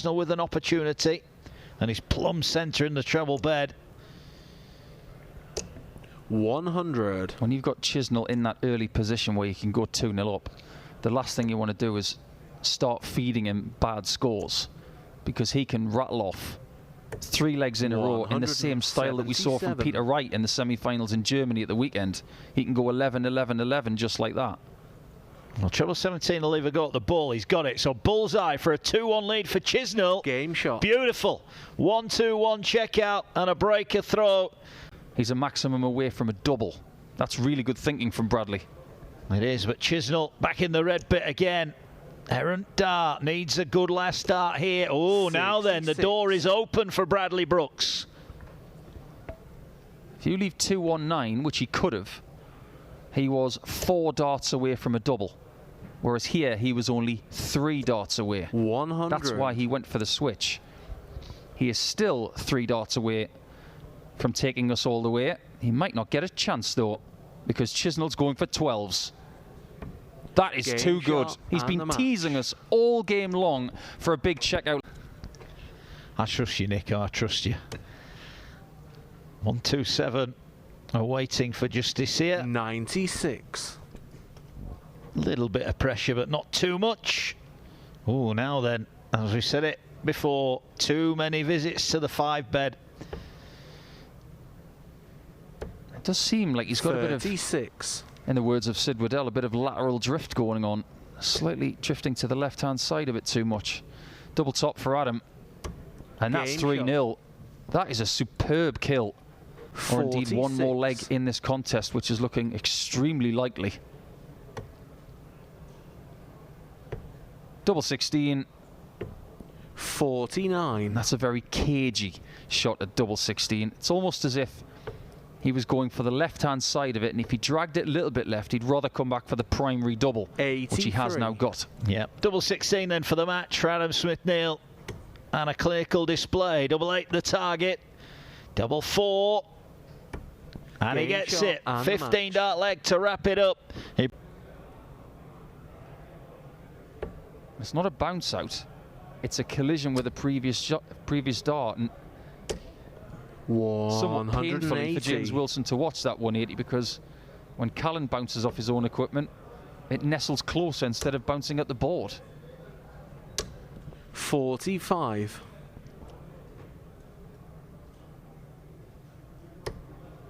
With an opportunity, and he's plumb centre in the treble bed. 100. When you've got Chisnell in that early position where you can go 2-0 up, the last thing you want to do is start feeding him bad scores, because he can rattle off 3 legs in a row in the same style that we saw from Peter Wright in the semi-finals in Germany at the weekend. He can go 11, 11, 11 just like that. Well, treble 17 will leave a go at the ball. He's got it. So bullseye for a 2-1 lead for Chisnell. Game shot. Beautiful. 1-2-1 check out and a breaker throw. He's a maximum away from a double. That's really good thinking from Bradley. It is, but Chisnell back in the red bit again. Errant Dart needs a good last start here. Oh, now then, the door is open for Bradley Brooks. If you leave 2-1-9, which he could have, he was 4 darts away from a double. Whereas here, he was only 3 darts away. 100. That's why he went for the switch. He is still 3 darts away from taking us all the way. He might not get a chance, though, because Chisnell's going for 12s. That is too good. He's been teasing us all game long for a big checkout. I trust you, Nick. I trust you. 1-2-7. Waiting for justice here. 96. Little bit of pressure, but not too much. Oh, now then, as we said it before, too many visits to the 5 bed. It does seem like he's got 36. a bit of, in the words of Sid Waddell, a bit of lateral drift going on. Slightly drifting to the left-hand side a bit too much. Double top for Adam. And that's 3-0. That is a superb kill. 46. Or indeed one more leg in this contest, which is looking extremely likely. Double 16. 49. That's a very cagey shot at double 16. It's almost as if he was going for the left-hand side of it, and if he dragged it a little bit left, he'd rather come back for the primary double, 83. which he has now got. Yeah, double 16 then for the match for Adam Smith-Neale. And a clinical display. Double 8 the target. Double 4. And he gets it. 15 dart leg to wrap it up. It's not a bounce out. It's a collision with a previous dart. And somewhat painfully for James Wilson to watch that 180, because when Callan bounces off his own equipment, it nestles closer instead of bouncing at the board. 45.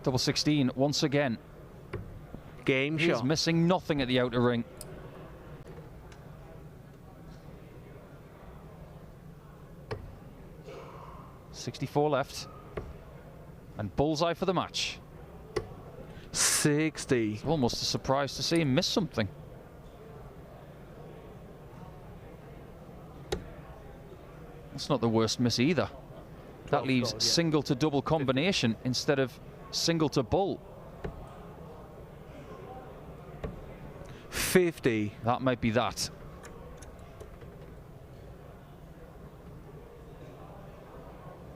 Double 16 once again. Game shot. He's missing nothing at the outer ring. .64 left. And bullseye for the match. 60. It's almost a surprise to see him miss something. That's not the worst miss either. That leaves single to double combination instead of single to bull. 50. That might be that.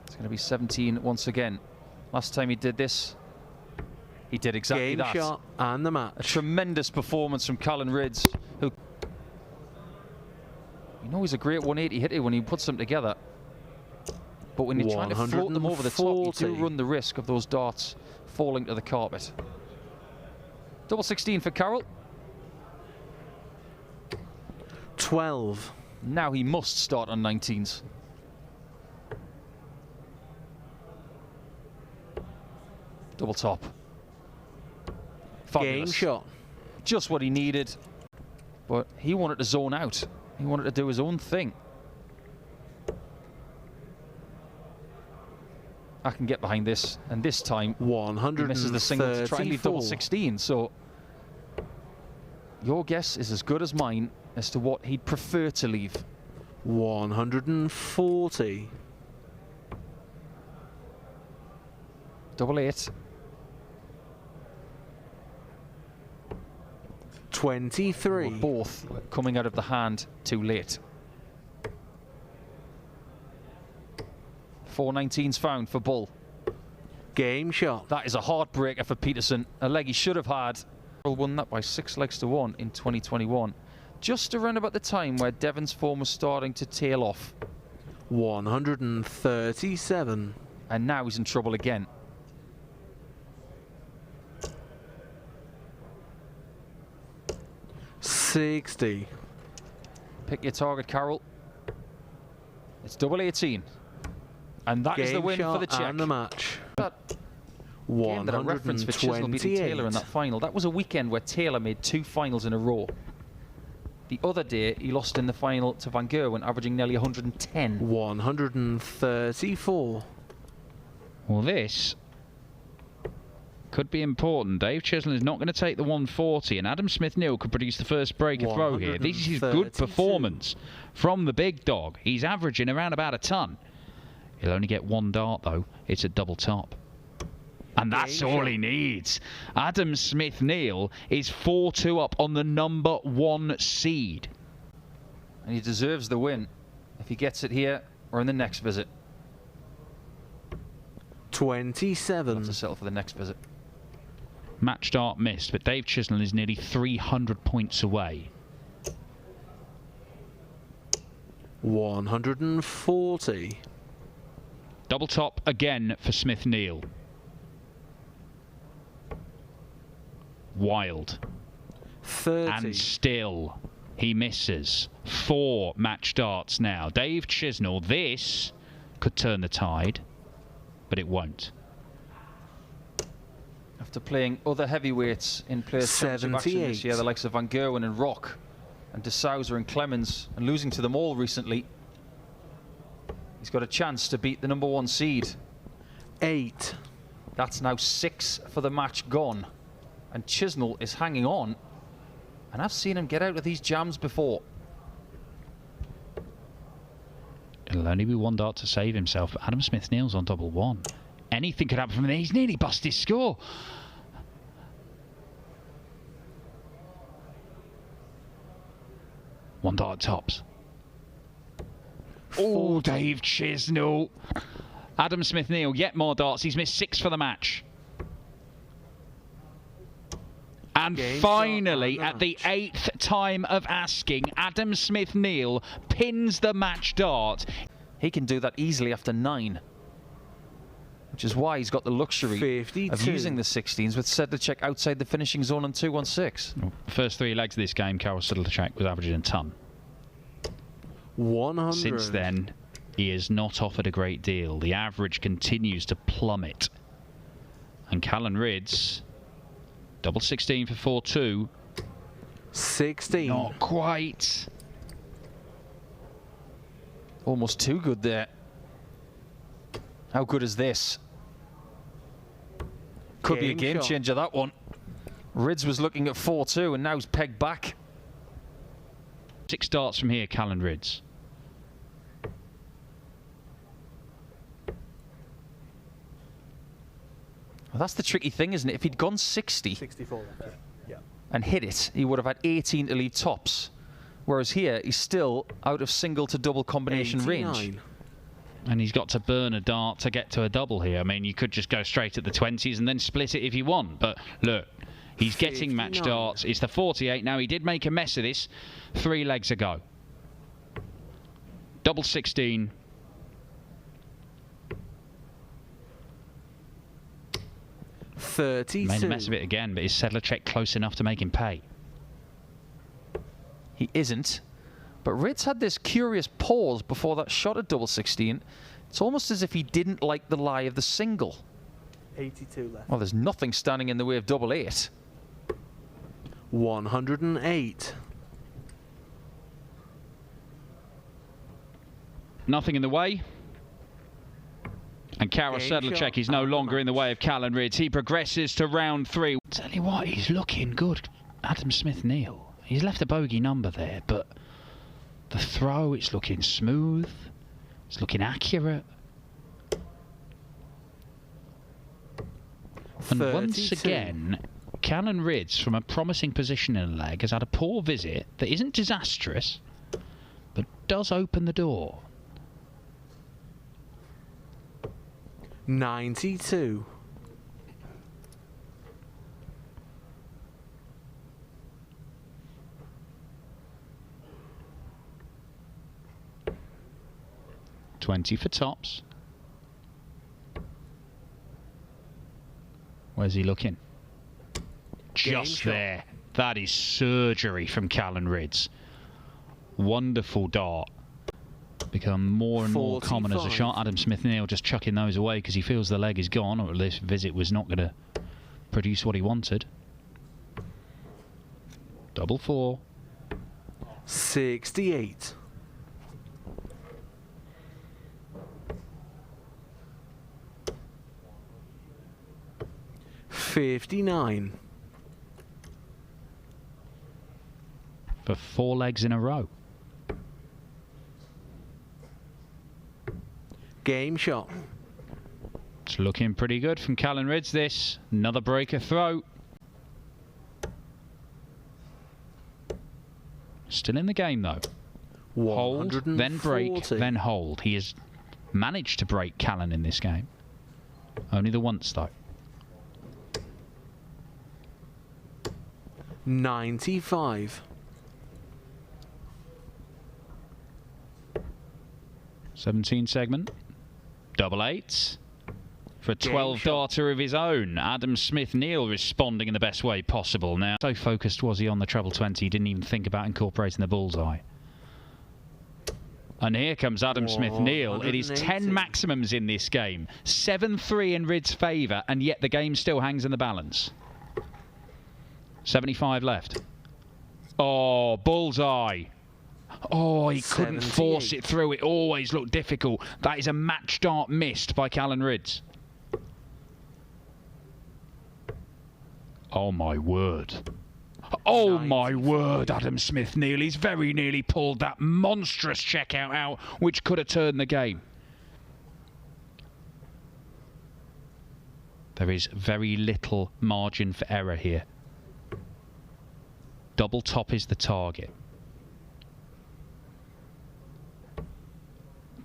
It's going to be 17 once again. Last time he did this, he did exactly that. Game shot and the match. A tremendous performance from Callan Rydz, who, you know, he's a great 180 hitter when he puts them together. But when you're trying to float them over the top, you do run the risk of those darts falling to the carpet. Double 16 for Carroll. 12. Now he must start on 19s. Double top. Fabulous. Game shot. Just what he needed. But he wanted to zone out. He wanted to do his own thing. I can get behind this, and this time he misses the single to try and leave double 16. So your guess is as good as mine as to what he'd prefer to leave. 140. Double 8. 23. Both coming out of the hand too late. 4 19s found for Bull. Game shot. That is a heartbreaker for Peterson. A leg he should have had. Won that by 6 legs to 1 in 2021. Just around about the time where Devon's form was starting to tail off. 137. And now he's in trouble again. $60. Pick your target, Carol. It's double 18. And that is the win for the Czech. And the match. That game that I referenced for Chisnell beating Taylor in that final, that was a weekend where Taylor made 2 finals in a row. The other day, he lost in the final to Van Gerwen, averaging nearly 110. 134. Well, this could be important. Dave Chisnell is not going to take the 140, and Adam Smith-Neale could produce the first breaker throw here. This is his good performance from the big dog. He's averaging around about a ton. He'll only get 1 dart, though. It's a double top. And that's all he needs. Adam Smith-Neale is 4-2 up on the number 1 seed. And he deserves the win if he gets it here or in the next visit. 27. Have to settle for the next visit. Match dart missed, but Dave Chisnell is nearly 300 points away. 140. Double top again for Smith-Neale. Wild. 30. And still he misses. 4 match darts now. Dave Chisnell, this could turn the tide, but it won't. After playing other heavyweights in Players' Championship action this year, the likes of Van Gerwen and Rock and De Souza and Clemens, and losing to them all recently, he's got a chance to beat the number 1 seed. 8. That's now 6 for the match gone. And Chisnell is hanging on. And I've seen him get out of these jams before. It'll only be 1 dart to save himself. Adam Smith-Neale's on double 1. Anything could happen from there. He's nearly busted his score. One dart tops. Oh, Dave Chisnell. Adam Smith-Neale, yet more darts. He's missed 6 for the match. And finally, at the 8th time of asking, Adam Smith-Neale pins the match dart. He can do that easily after 9. Which is why he's got the luxury 52. of using the 16s with Sedlacek outside the finishing zone on 2-1-6. First 3 legs of this game, Karol Sedlacek was averaging a ton. 100. Since then, he has not offered a great deal. The average continues to plummet. And Callan Rydz, double 16 for 4-2. 16. Not quite. Almost too good there. How good is this? Could be a game changer, that one. Rydz was looking at 4-2 and now he's pegged back. 6 darts from here, Callan Rydz. Well, that's the tricky thing, isn't it? If he'd gone 60 64 and hit it, he would have had 18 to leave tops. Whereas here, he's still out of single to double combination 89. range. And he's got to burn a dart to get to a double here. I mean, you could just go straight at the 20s and then split it if you want. But look, he's getting match 59. darts. It's the 48 now. He did make a mess of this 3 legs ago. Double 16. Made a mess of it again, but is Sedlacek close enough to make him pay? He isn't. But Rydz had this curious pause before that shot at double 16. It's almost as if he didn't like the lie of the single. 82 left. Well, there's nothing standing in the way of double 8. 108. Nothing in the way. And Karol Sedlacek is no longer in the way of Callan Rydz. He progresses to round 3. Tell you what, he's looking good. Adam Smith-Neale. He's left a bogey number there, but the throw, it's looking smooth. It's looking accurate. And once again, Callan Rydz, from a promising position in a leg, has had a poor visit that isn't disastrous, but does open the door. 92. 20 for tops. Where's he looking? Just there. That is surgery from Callan Rids. Wonderful dart. Become more and more common as a shot. Adam Smith-Neale just chucking those away because he feels the leg is gone, or this visit was not going to produce what he wanted. Double 4. 68. $59. For 4 legs in a row. Game shot. It's looking pretty good from Callan Rids, this. Another breaker throw. Still in the game, though. Hold, then break, then hold. He has managed to break Callan in this game. Only the once, though. 95. 17 segment. Double 8s. For a 12 darter of his own. Adam Smith-Neale responding in the best way possible. Now, so focused was he on the treble 20, he didn't even think about incorporating the bullseye. And here comes Adam Smith-Neale. It is 10 maximums in this game. 7-3 in Rids' favour, and yet the game still hangs in the balance. 75 left. Oh, bullseye. Oh, he couldn't force it through. It always looked difficult. That is a match dart missed by Callan Rids. Oh, my word. Oh, my word, Adam Smith-Neale. He's very nearly pulled that monstrous checkout out, which could have turned the game. There is very little margin for error here. Double top is the target.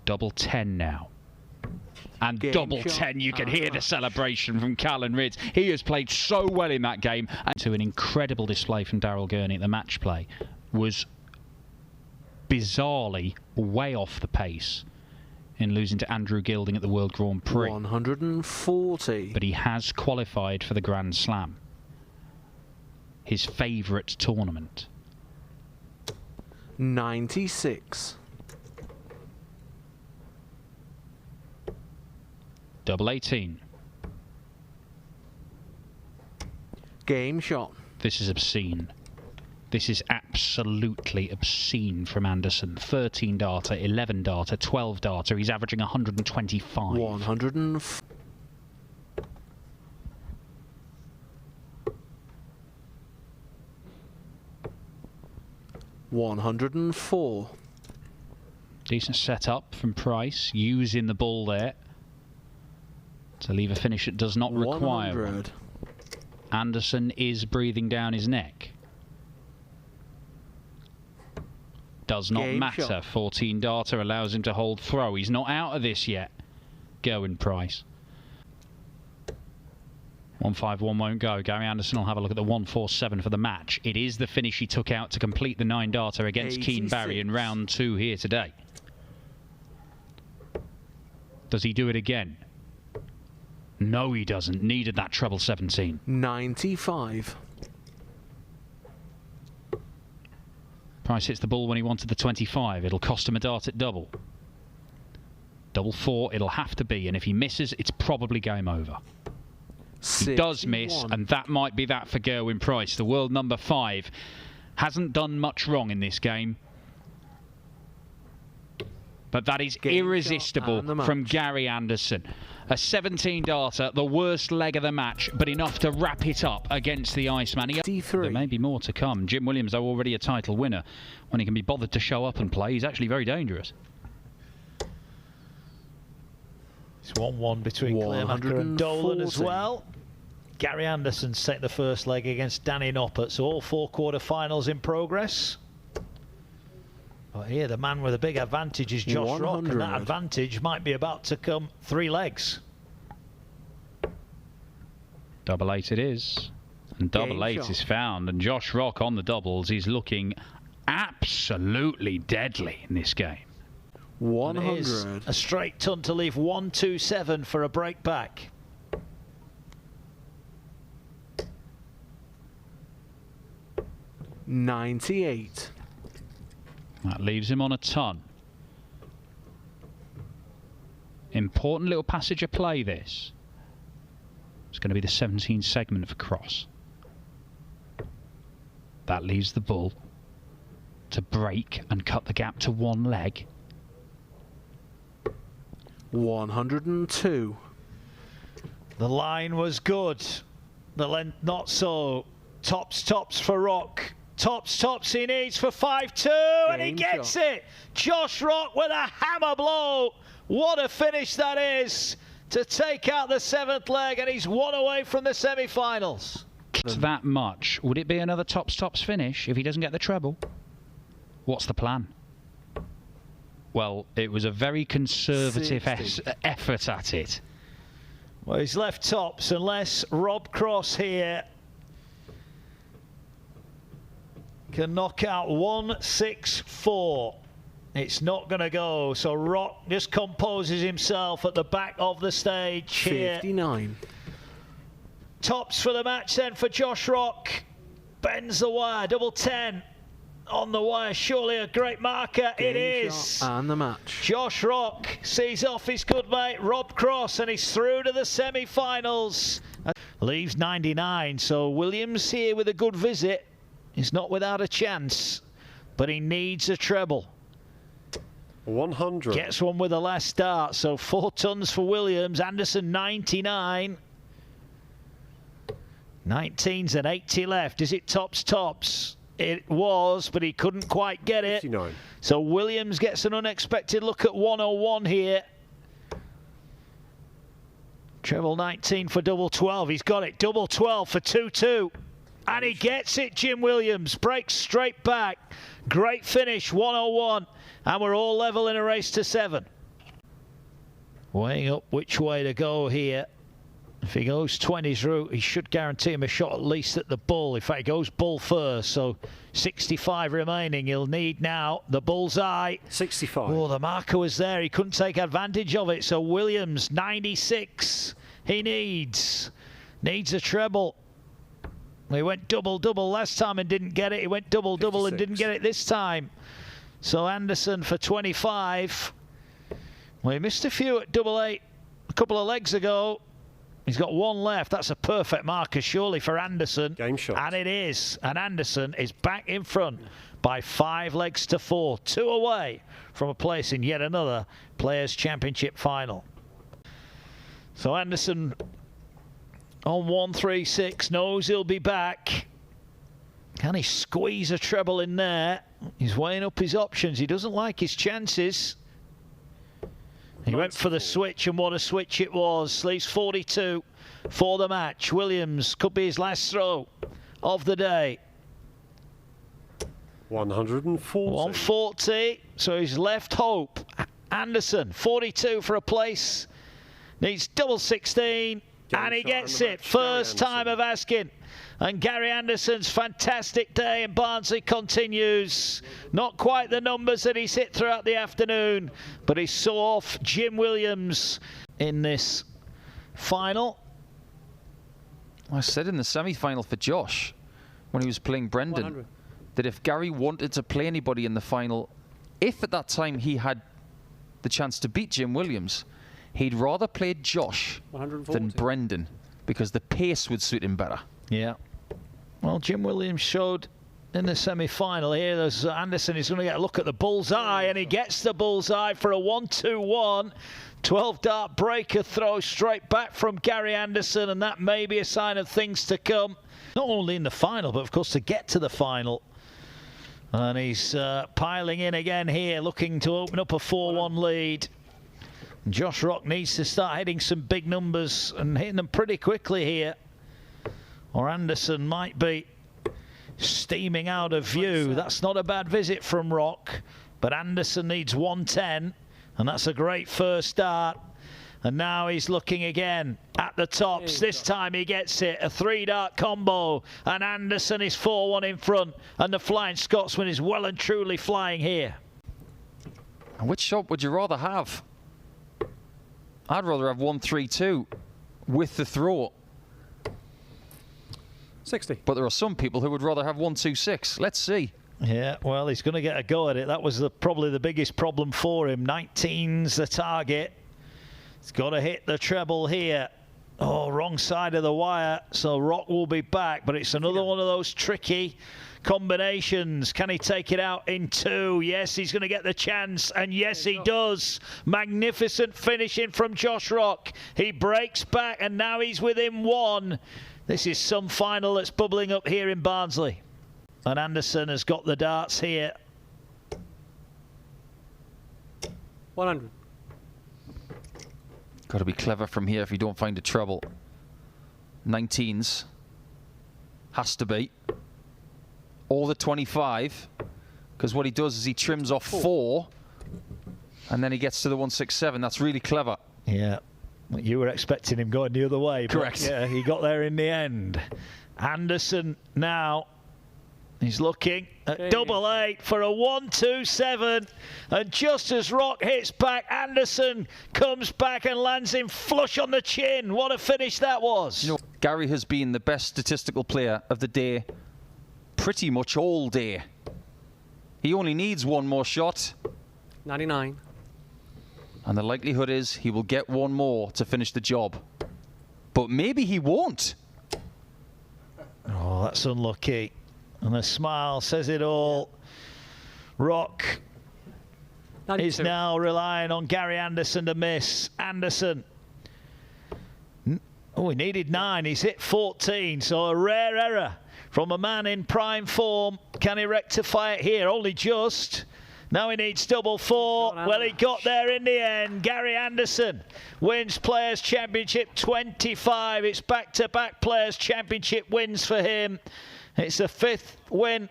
Double 10 now. And double 10, you can hear the celebration from Callan Rids. He has played so well in that game. And to an incredible display from Daryl Gurney at the match play. Was bizarrely way off the pace in losing to Andrew Gilding at the World Grand Prix. 140. But he has qualified for the Grand Slam. His favourite tournament. 96. Double 18. Game shot. This is obscene. This is absolutely obscene from Anderson. 13 darter, 11 darter, 12 darter. He's averaging 125. 104. Decent setup from Price, using the ball there to leave a finish that does not require one. Anderson is breathing down his neck. Does not matter. 14 darter allows him to hold throw. He's not out of this yet. Gerwyn Price. 151 won't go. Gary Anderson will have a look at the 147 for the match. It is the finish he took out to complete the 9 darter against Keane Barry in round 2 here today. Does he do it again? No, he doesn't. Needed that treble 17. 95. Price hits the ball when he wanted the 25. It'll cost him a dart at double. Double 4, it'll have to be. And if he misses, it's probably game over. 61. He does miss, and that might be that for Gerwyn Price. The world number 5 hasn't done much wrong in this game. But that is irresistible from Gary Anderson. A 17 darter, the worst leg of the match, but enough to wrap it up against the Iceman. There may be more to come. Jim Williams, though, already a title winner. When he can be bothered to show up and play, he's actually very dangerous. It's 1-1 between Clearmaker and Dolan as well. Gary Anderson's set the first leg against Danny Noppert, so all 4 quarter-finals in progress. But here, the man with a big advantage is Josh Rock, and that advantage might be about to come 3 legs. Double 8 it is. And double 8 is found. And Josh Rock on the doubles is looking absolutely deadly in this game. And it 100. is a straight ton to leave 127 for a break back. $98. That leaves him on a ton. Important little passage of play, this. It's going to be the 17 segment for cross. That leaves the bull to break and cut the gap to one leg. 102. The line was good. The length not so. Tops for Rock. Tops he needs for 5-2, and he gets it. Josh Rock with a hammer blow. What a finish that is to take out the 7th leg, and he's one away from the semi-finals. That much. Would it be another tops finish if he doesn't get the treble? What's the plan? Well, it was a very conservative effort at it. Well, he's left tops unless Rob Cross here can knock out 164. It's not going to go. So Rock just composes himself at the back of the stage here. 59. Tops for the match then for Josh Rock. Bends the wire, double 10 on the wire. Surely a great marker. It is. And the match. Josh Rock sees off his good mate Rob Cross, and he's through to the semi-finals. Leaves 99, so Williams here with a good visit. He's not without a chance, but he needs a treble. 100. Gets one with the last start, so 4 tons for Williams. Anderson 99. 19's and 80 left. Is it tops? It was, but he couldn't quite get it. 59. So Williams gets an unexpected look at 101 here. Treble 19 for double 12. He's got it. Double 12 for 2-2. And he gets it, Jim Williams. Breaks straight back. Great finish, 101. And we're all level in a race to 7. Weighing up which way to go here. If he goes 20's route, he should guarantee him a shot at least at the bull. In fact, he goes bull first, so 65 remaining. He'll need now the bullseye. 65. Oh, the marker was there. He couldn't take advantage of it. So Williams, 96. He needs a treble. He went double last time and didn't get it. He went double and didn't get it this time. So Anderson for 25. Well, he missed a few at double 8 a couple of legs ago. He's got one left. That's a perfect marker, surely, for Anderson. Game shot. And it is. And Anderson is back in front by 5 legs to 4. 2 away from a place in yet another Players' Championship final. So Anderson on 136, knows he'll be back. Can he squeeze a treble in there? He's weighing up his options. He doesn't like his chances. He went for the switch, and what a switch it was. Leaves 42 for the match. Williams could be his last throw of the day. 140. 140, so he's left hope. Anderson, 42 for a place. Needs double 16. And he gets it. First time of asking. And Gary Anderson's fantastic day in Barnsley continues. Not quite the numbers that he's hit throughout the afternoon, but he saw off Jim Williams in this final. I said in the semi-final for Josh, when he was playing Brendan, 100. that if Gary wanted to play anybody in the final, if at that time he had the chance to beat Jim Williams, he'd rather play Josh 140. than Brendan, because the pace would suit him better. Yeah. Well, Jim Williams showed in the semi-final here. There's Anderson is going to get a look at the bullseye, and he gets the bullseye for a 1-2-1. 12-dart breaker throw straight back from Gary Anderson, and that may be a sign of things to come. Not only in the final, but of course to get to the final. And he's piling in again here, looking to open up a 4-1 lead. Josh Rock needs to start hitting some big numbers and hitting them pretty quickly here, or Anderson might be steaming out of view. That's not a bad visit from Rock, but Anderson needs 110, and that's a great first start. And now he's looking again at the tops. This time he gets it, a 3-dart combo, and Anderson is 4-1 in front, and the Flying Scotsman is well and truly flying here. And which shot would you rather have? I'd rather have 1-3-2 with the throw. 60. But there are some people who would rather have 1-2-6. Let's see. Yeah, well, he's going to get a go at it. That was probably the biggest problem for him. 19's the target. He's got to hit the treble here. Oh, wrong side of the wire. So Rock will be back, but it's another one of those tricky combinations. Can he take it out in 2? Yes, he's going to get the chance, and yes, he does. Magnificent finishing from Josh Rock. He breaks back, and now he's within 1. This is some final that's bubbling up here in Barnsley. And Anderson has got the darts here. 100. Got to be clever from here if you don't find a treble. 19s. Has to be. Or the 25. Because what he does is he trims off 4. And then he gets to the 167. That's really clever. Yeah. You were expecting him going the other way. Correct. Yeah, he got there in the end. Anderson now. He's looking at double 8 for a 1-2-7, and just as Rock hits back, Anderson comes back and lands him flush on the chin. What a finish that was. You know, Gary has been the best statistical player of the day pretty much all day. He only needs one more shot. 99. And the likelihood is he will get one more to finish the job. But maybe he won't. Oh, that's unlucky. And a smile says it all. Rock 92. is now relying on Gary Anderson to miss. Anderson. Oh, he needed 9. He's hit 14. So a rare error from a man in prime form. Can he rectify it here? Only just. Now he needs double 4. Well, he got there in the end. Gary Anderson wins Players' Championship 25. It's back-to-back Players' Championship wins for him. It's a 5th win,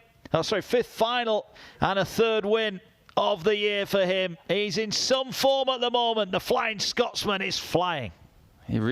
fifth final and a 3rd win of the year for him. He's in some form at the moment. The Flying Scotsman is flying. He